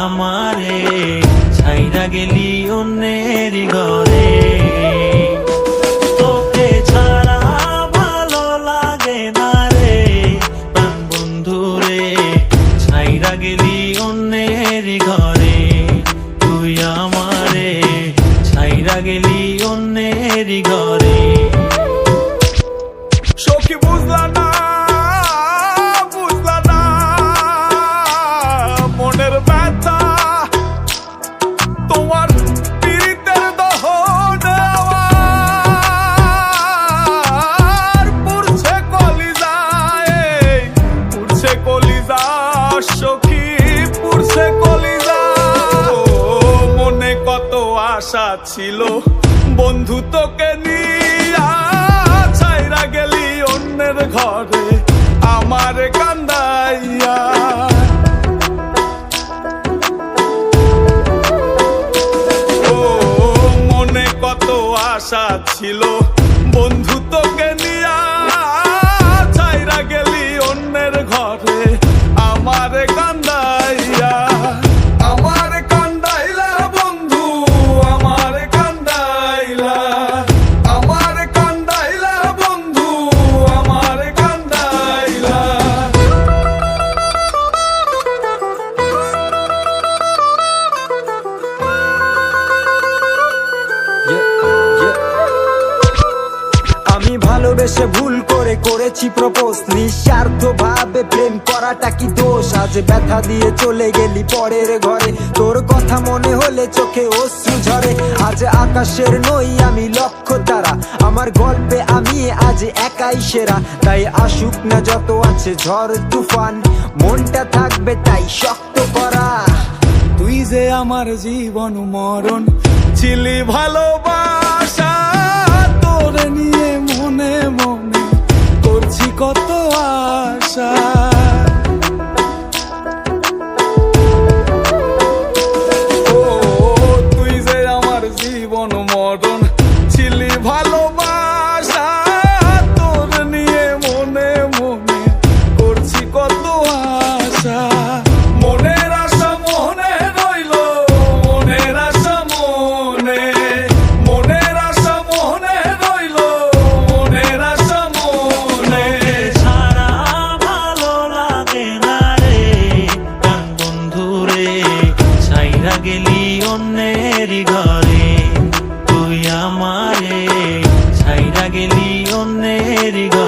আমারে ছাইরা গেলি অন্যের ঘরে। তোকে ছাড়া ভালো লাগে না রে প্রাণ বন্ধু রে, ছাইরা গেলি অন্যের ঘরে। তুই আমারে ছাইরা গেলি অন্যের ঘরে। সখী বুঝলা না মনের ব্যথা, তোমার পীড়িতের দহনে আমার পুড়ছে কলিজায়, পুড়ছে কলিজা সখী, পুড়ছে কলিজা। মনে কত আশা ছিল বন্ধু তোকে নিয়া, ছাইরা গেলি অন্যের ঘরে আমার কান্দাইয়া। মনে কত আশা ছিল বন্ধু তোকে নিয়া, ছাইরা গেলি অন্যের ঘরে আমার কান্দাইয়া। আমার কান্দাইলা বন্ধু, আমার কান্দাইলা, আমার কান্দাইলা বন্ধু, আমার কান্দাইলা। আমি ভালোবেসে ভুল করে করেছি প্রপোজ, নিঃস্বার্থ ভাবে প্রেম করাটা কি দোষ? আজ ব্যথা দিয়ে চলে গেলি পরের ঘরে, তোর কথা মনে হলে চোখে অশ্রু ঝরে। আজ আকাশের নই আমি লক্ষ্য তারা, আমার গল্পে আমি আজ একাই সেরা। তাই আসুক না যত আছে ঝড় তুফান, মনটা থাকবে তাই শক্ত করা। তুই যে আমার জীবন মরণ ছিলি ভালোবাসা, তোরে নিয়ে মনে মনে করছি কত আশা। ও তুই যে আমার জীবন মরণ ছিলি ভালোবাসা, তোরে নিয়ে মনে মনে করছি কত আশা। মনের আশা মনে রইল, মনের আশা মনে, মনের আশা মনে রইল, মনের আশা মনে। ছাড়া ভালো লাগে না রে প্রাণ বন্ধু রে, ছাইরা গেলি অন্যের ঘরে। তুই আমারে ছাইরা গেলি অন্যের ঘরে।